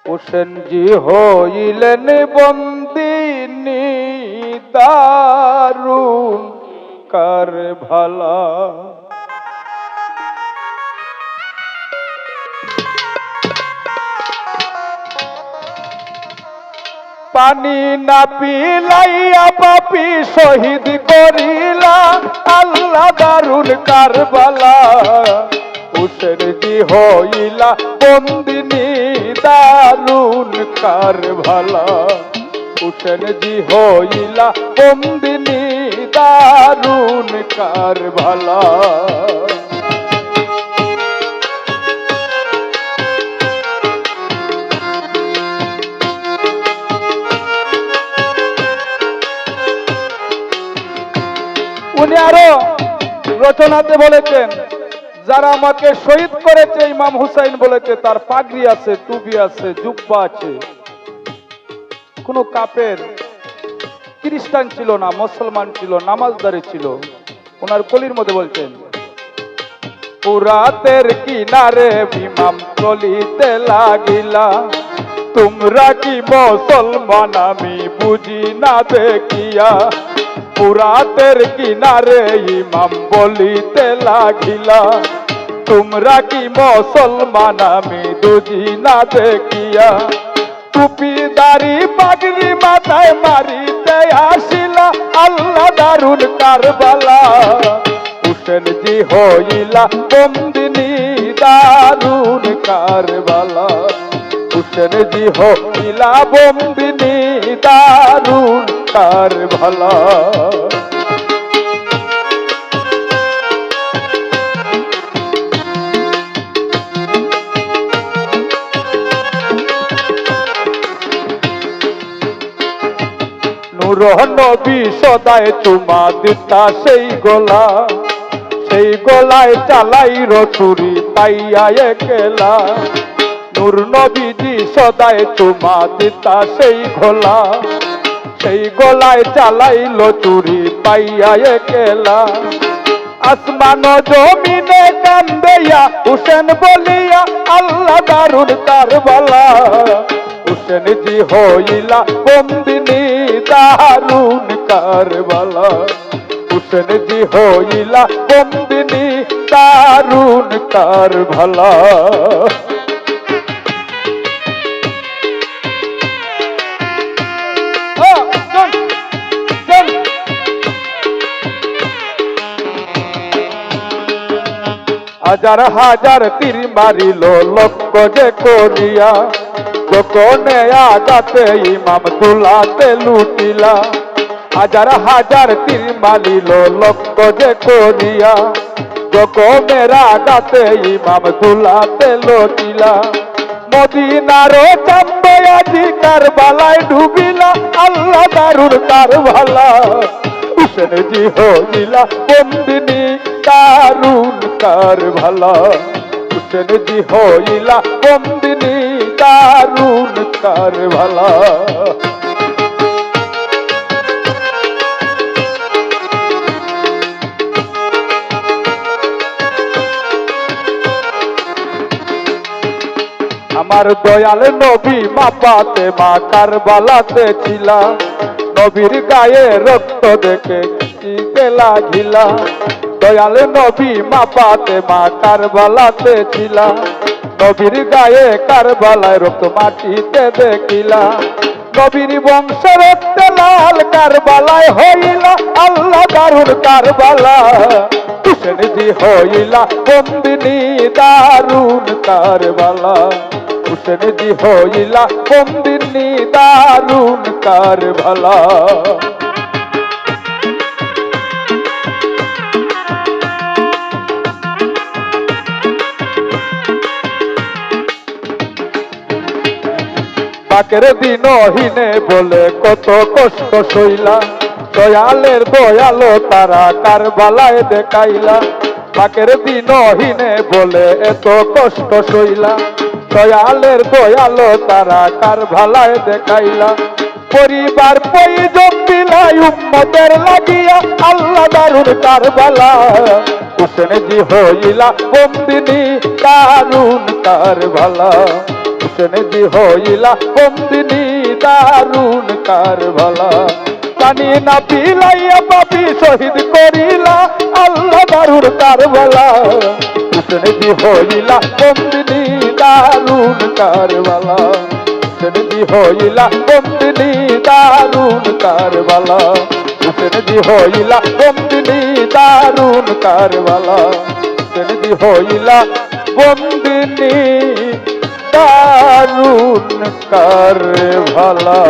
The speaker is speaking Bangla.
হোসেনজি হইলেন বন্দিনী দারুণ কারবালা। পানি না পিলাইয়া পাপি শহীদ করিলা আল্লাহ দারুণ কারবালা। হোসেনজি হইলা বন্দিনী দারুণ কারবালা। হোসেনজি হইলা বন্দিনী দারুণ কারবালা। উনি আরো রচনাতে বলেছেন, যারা আমাকে শহীদ করেছে ইমাম হুসাইন বলেছে তার পাগড়ি আছে, টুপি আছে, জুব্বা আছে। কোন কাফের খ্রিস্টান ছিল না, মুসলমান ছিল, নামাজদারি ছিল। ওনার কলির মধ্যে বলছেন, পুরাতের কিনারে ইমাম চলিতে লাগিলা, তোমরা কি মুসলমান আমি বুঝি না দেখিয়া। পুরাতের কিনারে ইমাম বলিতে লাগিলা, তোমরা কি মুসলমান আমি বুঝি না দেখিয়া। টুপি দাড়ি পাগড়ি মাথায় মারিতে আসিলা আল্লাহ দারুণ কারবালা। হোসেনজি হইলা বন্দিনী দারুণ কারবালা। হোসেনজি হইলা বন্দিনী দারুণ কারবালা। নূর নবী সদায় চুমা দিতা সেই গোলা, সেই গোলায় চালাই রসুরি তাইয়া একলা। নূর নবীজি সদায় চুমা দিতা সেই গোলা, সেই গোলায় চালাইল চুরি পাইয়া একলা। আসমান জমিনে কান্দেয়া হুসেন বলিয়া আল্লাহ দারুণ কারবালা। হোসেনজি হইলা বন্দিনী দারুণ কারবালা। হোসেনজি হইলা বন্দিনী দারুণ কারবালা। হাজার হাজার তীর মারিল লক্ষ্য যে করিয়া, গোপনে আগাতে ইমাম তুলাতে লুটিলা। হাজার হাজার তীর মারিল লক্ষ্য যে করিয়া, গোপনে আগাতে ইমাম তুলাতে লুটিলা। মদিনারও চাম্বে আজি কারবালায় ডুবিলা আল্লাহ দারুণ কারবালা। হোসেনজি হইলা বন্দিনী দারুণ কারবালা। হোসেনজি হইলা বন্দিনী দারুণ কারবালা। আমার দয়াল নবী মা পাতে মা কারবালাতে ছিলা, নবীর গায়ে রক্ত দেখে চিতে লাগিলা। দয়াল নবী মা পাতে মা কারবালাতে ছিলা, নবীর গায়ে কারবালায় রক্ত মাটিতে দেখিলা। নবীর বংশের লাল কারবালায় হইলা আল্লাহ দারুণ কারবালা। হোসেনজি হইলা বন্দিনী দারুণ কারবালা। হোসেনজি হইলা বন্দিনী দারুণ কারবালা। পাকের দিন হিনে বলে কত কষ্ট সইলা, দয়ালের দয়ালো তারা কারবালায় দেখাইলা। পাকের দিন হিনে বলে এত কষ্ট সইলা, দয়ালের দয়ালো তারা কারবালায় দেখাইলা। পরিবার প্রয়োজন দিলাই উম্মতের লাগিয়া আল্লাহ দারুণ কারবালা। হোসেনজি হইলা বন্দিনী দারুণ কারবালা। হুসেনজি হইলা বন্দিনী দারুণ কারবালা পানি না পিলাইয়া পাপি শহীদ করিলা আল্লাহ দারুণ কারবালা হুসেনজি হইলা বন্দিনী দারুণ কারবালা হুসেনজি হইলা বন্দিনী দারুণ কারবালা হুসেনজি হইলা বন্দিনী দারুণ কারবালা হুসেনজি হইলা বন্দিনী দারুণ কারবালা।